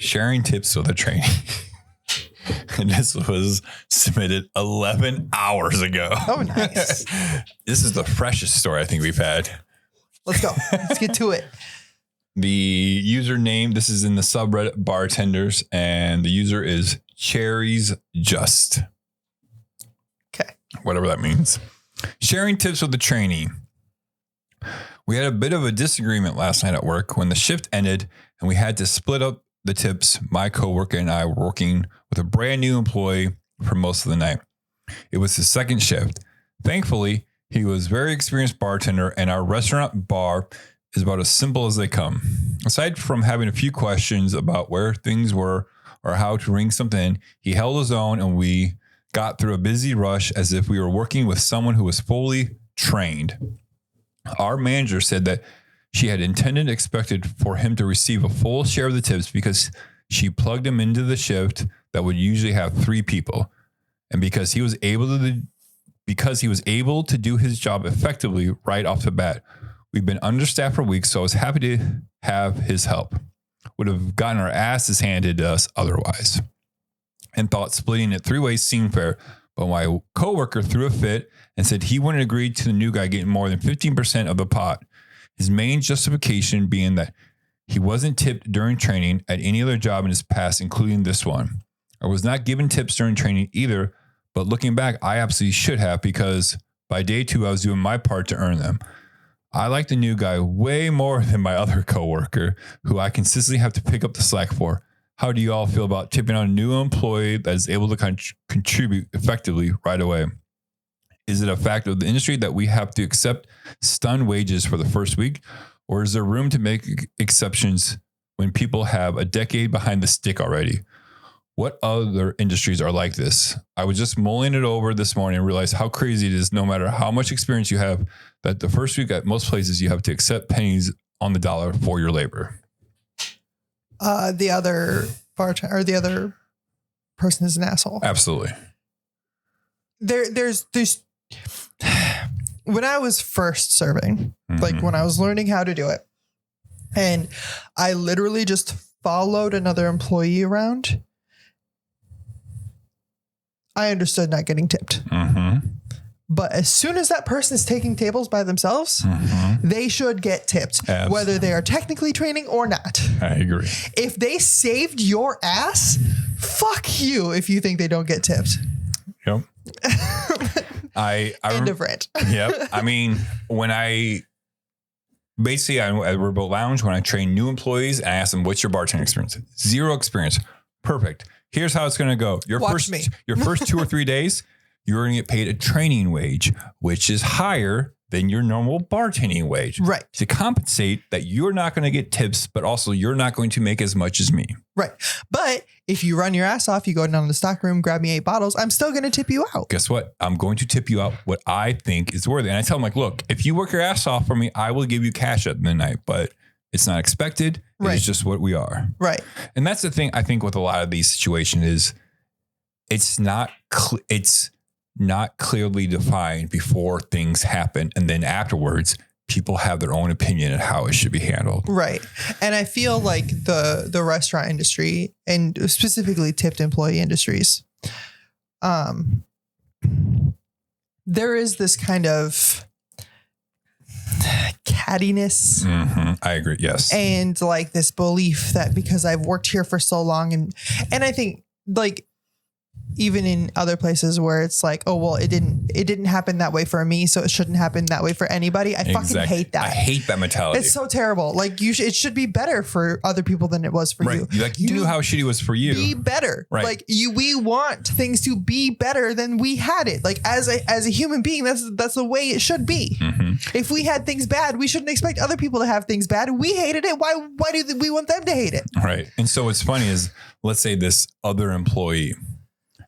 sharing tips with a trainee. And this was submitted 11 hours ago. Oh, nice. This is the freshest story I think we've had. Let's go. Let's get to it. The username, this is in the subreddit Bartenders, and the user is Cherries Just. Okay. Whatever that means. Sharing tips with a trainee. We had a bit of a disagreement last night at work when the shift ended and we had to split up the tips. My coworker and I were working with a brand new employee for most of the night. It was his second shift. Thankfully, he was a very experienced bartender, and our restaurant bar is about as simple as they come. Aside from having a few questions about where things were or how to ring something in, he held his own, and we got through a busy rush as if we were working with someone who was fully trained. Our manager said that she had expected for him to receive a full share of the tips because she plugged him into the shift that would usually have 3 people. And because he was able to do his job effectively right off the bat. We've been understaffed for weeks, so I was happy to have his help. Would have gotten our asses handed to us otherwise. And thought splitting it 3 ways seemed fair, but my coworker threw a fit and said he wouldn't agree to the new guy getting more than 15% of the pot. His main justification being that he wasn't tipped during training at any other job in his past, including this one. I was not given tips during training either, but looking back, I absolutely should have because by day 2, I was doing my part to earn them. I like the new guy way more than my other coworker, who I consistently have to pick up the slack for. How do you all feel about tipping on a new employee that is able to contribute effectively right away? Is it a fact of the industry that we have to accept stun wages for the first week, or is there room to make exceptions when people have a decade behind the stick already? What other industries are like this? I was just mulling it over this morning and realized how crazy it is, no matter how much experience you have, that the first week at most places you have to accept pennies on the dollar for your labor. The other bartender or the other person is an asshole. Absolutely. There's when I was first serving, like when I was learning how to do it, and I literally just followed another employee around, I understood not getting tipped. But as soon as that person is taking tables by themselves, they should get tipped, whether they are technically training or not. I agree. If they saved your ass, fuck you if you think they don't get tipped. Yep. End of rant. Yep. I mean, when I at Riverboat Lounge, when I train new employees and I ask them, what's your bartending experience? 0 experience. Perfect. Here's how it's going to go. Your first 2 or 3 days, you're going to get paid a training wage, which is higher than your normal bartending wage. Right. To compensate that you're not going to get tips, but also you're not going to make as much as me. Right. But if you run your ass off, you go down to the stock room, grab me 8 bottles, I'm still going to tip you out. Guess what? I'm going to tip you out what I think is worthy. And I tell them, like, look, if you work your ass off for me, I will give you cash at midnight, but it's not expected. Right. It's just what we are. Right. And that's the thing I think with a lot of these situations is it's not clearly defined before things happen. And then afterwards, people have their own opinion on how it should be handled. Right. And I feel like the restaurant industry and specifically tipped employee industries, there is this kind of cattiness. I agree. Yes. And like this belief that because I've worked here for so long and I think like even in other places where it's like, oh, well, it didn't happen that way for me, so it shouldn't happen that way for anybody. I fucking hate that. I hate that mentality. It's so terrible. Like it should be better for other people than it was for you. Like you knew how shitty it was for you. Be better. Right. Like we want things to be better than we had it. Like as a human being, that's the way it should be. If we had things bad, we shouldn't expect other people to have things bad. We hated it. Why do we want them to hate it? Right. And so what's funny is, let's say this other employee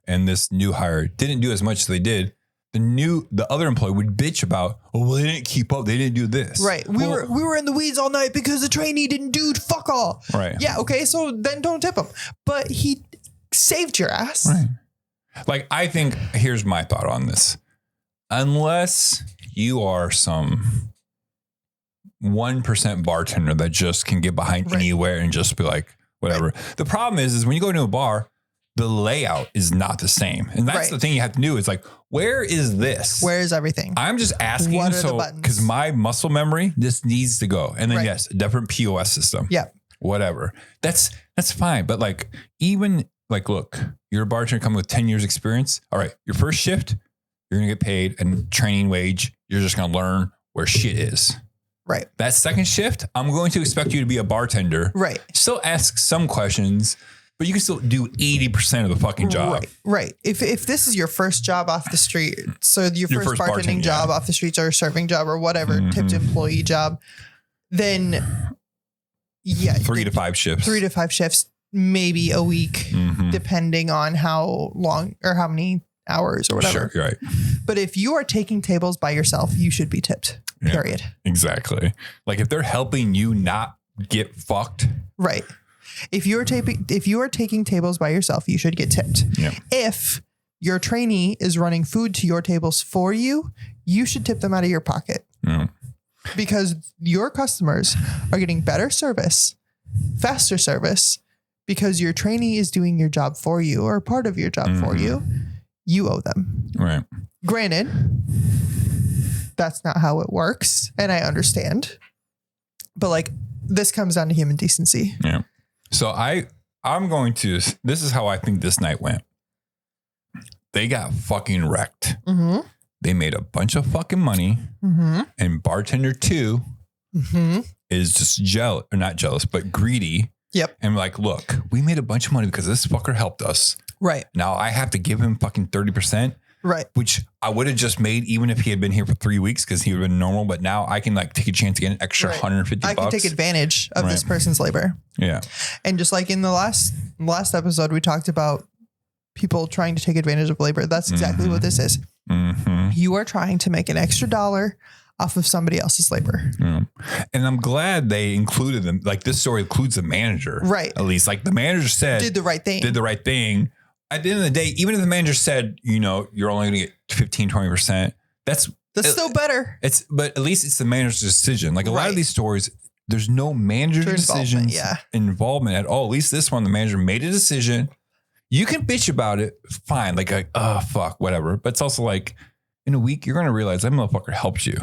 and this new hire didn't do as much as they did. The other employee would bitch about, oh, well, they didn't keep up. They didn't do this. Right. We were in the weeds all night because the trainee didn't do fuck all. Right. Yeah. Okay. So then don't tip him. But he saved your ass. Right. Like, I think here's my thought on this. Unless you are some 1% bartender that just can get behind anywhere and just be like, whatever. Right. The problem is when you go into a bar, the layout is not the same. And that's the thing you have to do. It's like, where is this? Where is everything? I'm just asking. What are the buttons? Because my muscle memory, this needs to go. And then yes, a different POS system. Yeah. Whatever. That's fine. But like, even like, look, you're a bartender coming with 10 years experience. All right. Your first shift, you're going to get paid and training wage. You're just going to learn where shit is. Right. That second shift, I'm going to expect you to be a bartender. Right. Still ask some questions, but you can still do 80% of the fucking job. Right. Right. If this is your first job off the street, so your first bartending job off the streets or serving job or whatever, tipped employee job, then 3 to 5 shifts. 3 to 5 shifts, maybe a week, depending on how long or how many hours or whatever. Sure, right. But if you are taking tables by yourself, you should be tipped. Period. Yeah, exactly. Like if they're helping you not get fucked. Right. If you are taking tables by yourself, you should get tipped. Yeah. If your trainee is running food to your tables for you, you should tip them out of your pocket. Yeah. Because your customers are getting better service, faster service, because your trainee is doing your job for you or part of your job for you. You owe them. Right. Granted, that's not how it works. And I understand. But like, this comes down to human decency. Yeah. So I'm going to, this is how I think this night went. They got fucking wrecked. They made a bunch of fucking money. And bartender 2 is just jealous, or not jealous, but greedy. Yep. And like, look, we made a bunch of money because this fucker helped us. Right. Now I have to give him fucking 30%. Right. Which I would have just made even if he had been here for 3 weeks because he would have been normal. But now I can like take a chance to get an extra $150. I can take advantage of this person's labor. Yeah. And just like in the last episode, we talked about people trying to take advantage of labor. That's exactly what this is. You are trying to make an extra $1 off of somebody else's labor. Yeah. And I'm glad they included them. Like this story includes the manager. Right. At least like the manager said. Did the right thing. At the end of the day, even if the manager said, you're only going to get 15, 20%, that's still better. But at least it's the manager's decision. Like a lot of these stories, there's no manager decisions involvement at all. At least this one, the manager made a decision. You can bitch about it. Fine. Like, oh, fuck, whatever. But it's also like in a week, you're going to realize that motherfucker helps you.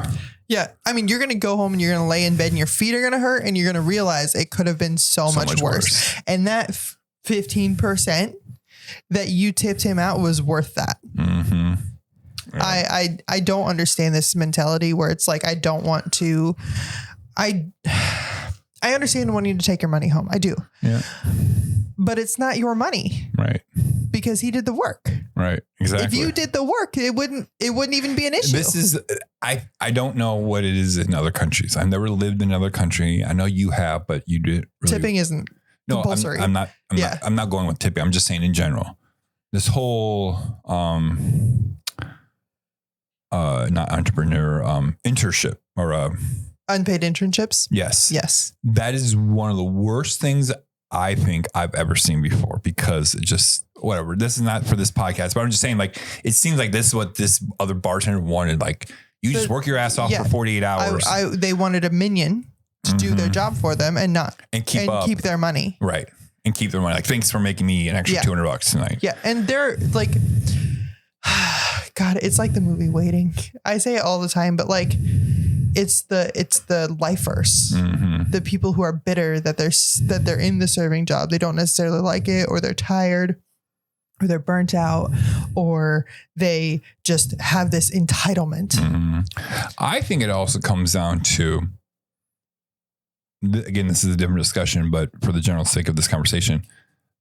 Yeah. I mean, you're going to go home and you're going to lay in bed and your feet are going to hurt and you're going to realize it could have been so much worse. And that 15% that you tipped him out was worth that. Yeah. I don't understand this mentality where it's like, I don't want to, I understand wanting to take your money home. I do. Yeah. But it's not your money. Right. Because he did the work. Right. Exactly. If you did the work, it wouldn't even be an issue. This is, I don't know what it is in other countries. I've never lived in another country. I know you have, but you did. Really, tipping isn't compulsory. I'm not going with tipping. I'm just saying in general, this whole, not entrepreneur, internship or, unpaid internships. Yes. That is one of the worst things I think I've ever seen before because it just, whatever. This is not for this podcast, but I'm just saying like, it seems like this is what this other bartender wanted. Like you just work your ass off for 48 hours. They wanted a minion to do their job for them and keep their money. Right. And keep their money. Like, thanks for making me an extra $200 tonight. Yeah. And they're like, God, it's like the movie Waiting. I say it all the time, but like, it's the lifers, the people who are bitter that they're in the serving job. They don't necessarily like it, or they're tired, or they're burnt out, or they just have this entitlement. I think it also comes down to, again, this is a different discussion, but for the general sake of this conversation,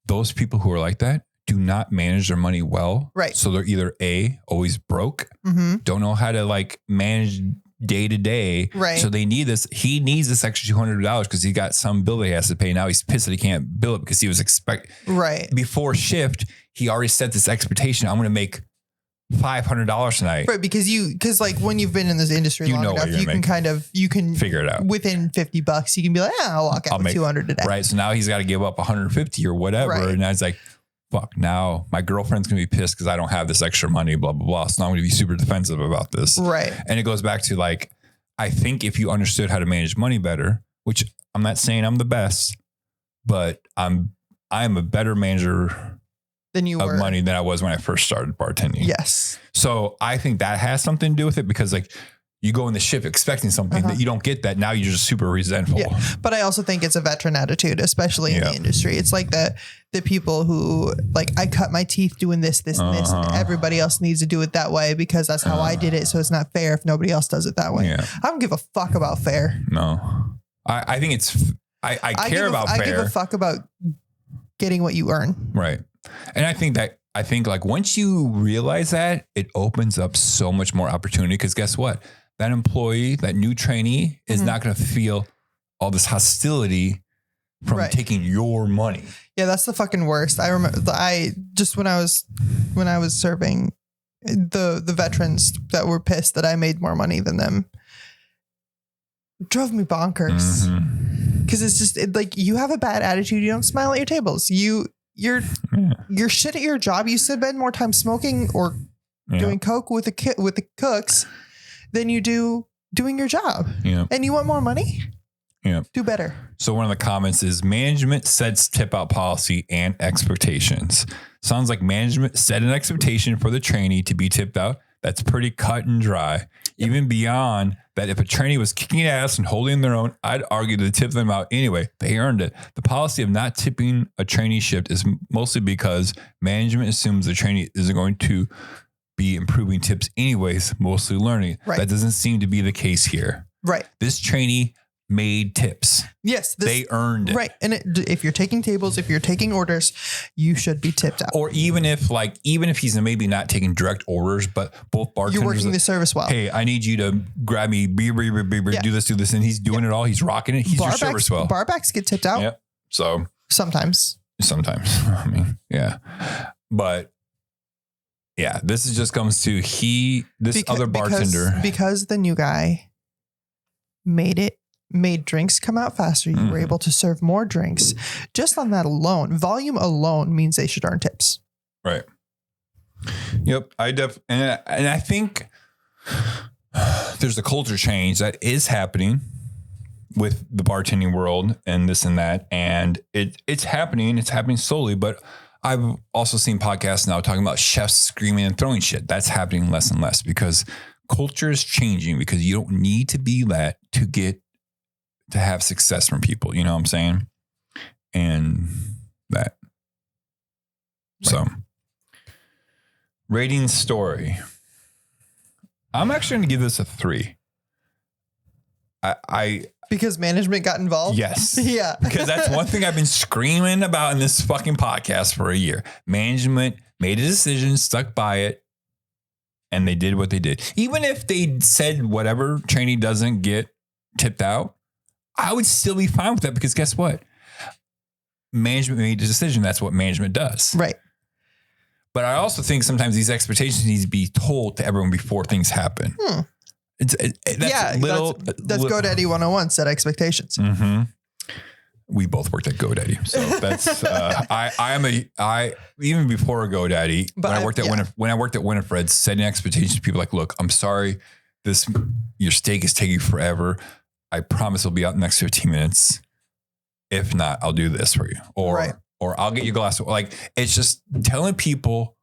those people who are like that do not manage their money well. Right. So they're either always broke, don't know how to like manage day to day. Right. So they need this. He needs this extra $200 because he got some bill that he has to pay. Now he's pissed that he can't bill it because he was before shift. He already set this expectation. I'm going to make $500 tonight. Right. Because like when you've been in this industry long enough, you can figure it out within $50. You can be like, I'll walk out with 200 today. Right. So now he's got to give up 150 or whatever. Right. And I was like, fuck, now my girlfriend's going to be pissed because I don't have this extra money, blah, blah, blah. So now I'm going to be super defensive about this. Right. And it goes back to like, I think if you understood how to manage money better, which I'm not saying I'm the best, but I'm I'm a better manager than you of were. money than I was when I first started bartending. Yes. So I think that has something to do with it, because like you go in the ship expecting something that you don't get that. Now you're just super resentful. Yeah. But I also think it's a veteran attitude, especially in the industry. It's like the people who like, I cut my teeth doing this, and this, and everybody else needs to do it that way because that's how I did it. So it's not fair if nobody else does it that way. Yeah. I don't give a fuck about fair. No, I think it's, I care about fair. I give a fuck about getting what you earn. Right. And I think like once you realize that, it opens up so much more opportunity, because guess what? That employee, that new trainee is not going to feel all this hostility from taking your money. Yeah, that's the fucking worst. I remember when I was serving, the veterans that were pissed that I made more money than them drove me bonkers. Because it's just like, you have a bad attitude. You don't smile at your tables. You're shit at your job. You spend more time smoking or doing coke with the cooks than you do doing your job. Yeah. And you want more money? Yeah. Do better. So one of the comments is, management sets tip out policy and expectations. Sounds like management set an expectation for the trainee to be tipped out. That's pretty cut and dry. Yep. Even beyond that, if a trainee was kicking ass and holding their own, I'd argue to tip them out anyway. They earned it. The policy of not tipping a traineeship is mostly because management assumes the trainee isn't going to be improving tips anyways, mostly learning. Right. That doesn't seem to be the case here. Right. This trainee made tips. Yes. They earned it. Right. And if you're taking tables, if you're taking orders, you should be tipped out. Or even if he's maybe not taking direct orders, but both bartenders. You're working the service well. Hey, I need you to grab me, do this. And he's doing it all. He's rocking it. He's your service well. Barbacks get tipped out. Yep. So sometimes. I mean, yeah. But yeah, this is just comes to other bartender. Because the new guy made drinks come out faster. You were able to serve more drinks. Just on that alone, volume alone means they should earn tips. Right. Yep. And I think there's a culture change that is happening with the bartending world and this and that. And it's happening slowly, but I've also seen podcasts now talking about chefs screaming and throwing shit. That's happening less and less because culture is changing, because you don't need to be that to have success from people. You know what I'm saying? And that. Right. So rating story. I'm actually going to give this a 3. Because management got involved? Yes. Yeah. Because that's one thing I've been screaming about in this fucking podcast for a year. Management made a decision, stuck by it, and they did what they did. Even if they said whatever trainee doesn't get tipped out, I would still be fine with that, because guess what? Management made a decision. That's what management does. Right. But I also think sometimes these expectations need to be told to everyone before things happen. That's GoDaddy 101, set expectations. Mm-hmm. We both worked at GoDaddy, so that's I even before GoDaddy, when I worked at Winifred's, setting expectations to people like, look, I'm sorry, your steak is taking forever. I promise it'll be out in the next 15 minutes. If not, I'll do this for you, or I'll get you a glass of, like, it's just telling people.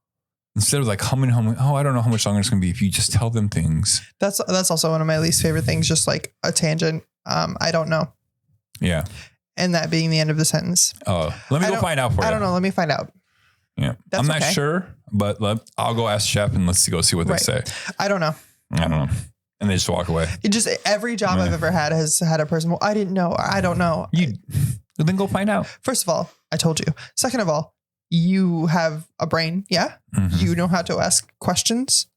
Instead of like humming, I don't know how much longer it's going to be. If you just tell them things. That's also one of my least favorite things. Just like a tangent. I don't know. Yeah. And that being the end of the sentence. Oh, let me go find out for you. I don't know. Let me find out. Yeah. I'm not sure, but I'll go ask chef and let's go see what they say. I don't know. And they just walk away. Every job I've ever had has had a person. Well, I didn't know. I don't know. Then go find out. First of all, I told you. Second of all, you have a brain. Yeah. Mm-hmm. You know how to ask questions.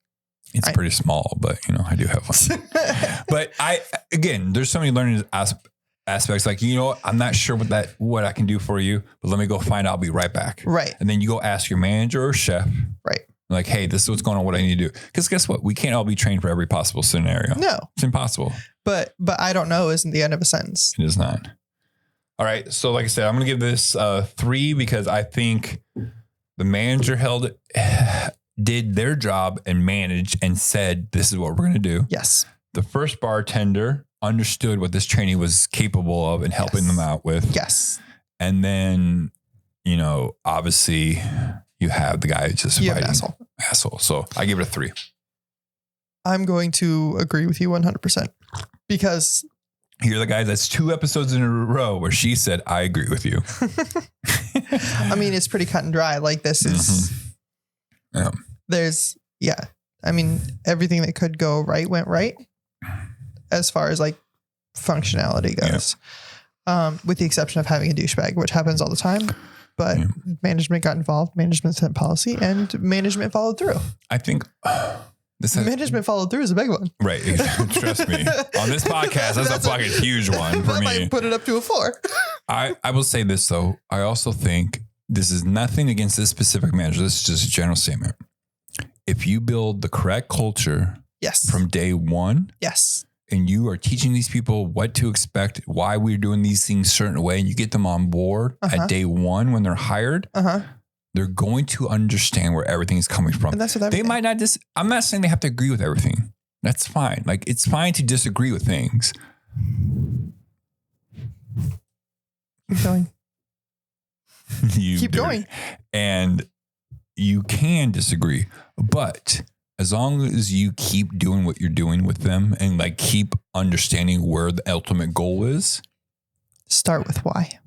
It's pretty small, but I do have one. But there's so many learning aspects. Like, I'm not sure what I can do for you, but let me go find out. I'll be right back. Right. And then you go ask your manager or chef. Right. Like, hey, this is what's going on. What I need to do. Because guess what? We can't all be trained for every possible scenario. No. It's impossible. But I don't know isn't the end of a sentence. It is not. All right. So like I said, I'm going to give this 3 because I think the manager did their job and managed and said, this is what we're going to do. Yes. The first bartender understood what this trainee was capable of and helping them out with. Yes. And then, obviously you have the guy who's just You have fighting. an Asshole. So I give it a 3. I'm going to agree with you 100% because You're the guy that's 2 episodes in a row where she said, I agree with you. I mean, it's pretty cut and dry. Like this is, I mean, everything that could go right went right as far as like functionality goes, with the exception of having a douchebag, which happens all the time. But management got involved, management set policy, and management followed through. I think management followed through is a big one. Right. Trust me. On this podcast, that's a fucking huge one for that me. Might put it up to a 4. I will say this, though. I also think this is nothing against this specific manager. This is just a general statement. If you build the correct culture from day one, and you are teaching these people what to expect, why we're doing these things a certain way, and you get them on board at day one when they're hired, they're going to understand where everything's coming from. And that's what they might not I'm not saying they have to agree with everything. That's fine. Like, it's fine to disagree with things. Keep going. Keep going. And you can disagree, but as long as you keep doing what you're doing with them and like keep understanding where the ultimate goal is. Start with why.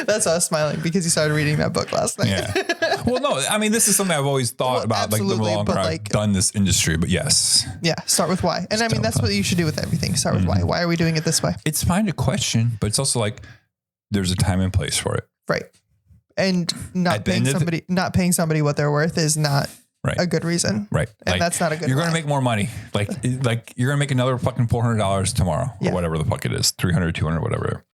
That's why I was smiling, because you started reading that book last night. Yeah. Well, no, I mean, this is something I've always thought about, like the longer I've done this industry, but yes. Yeah. Start with why. And I mean, that's what you should do with everything. Start with why. Why are we doing it this way? It's fine to question, but it's also like there's a time and place for it. Right. And not paying somebody what they're worth is not a good reason. Right. And like, that's not a good You're going to make more money. Like you're going to make another fucking $400 tomorrow or whatever the fuck it is. $300, $200, whatever.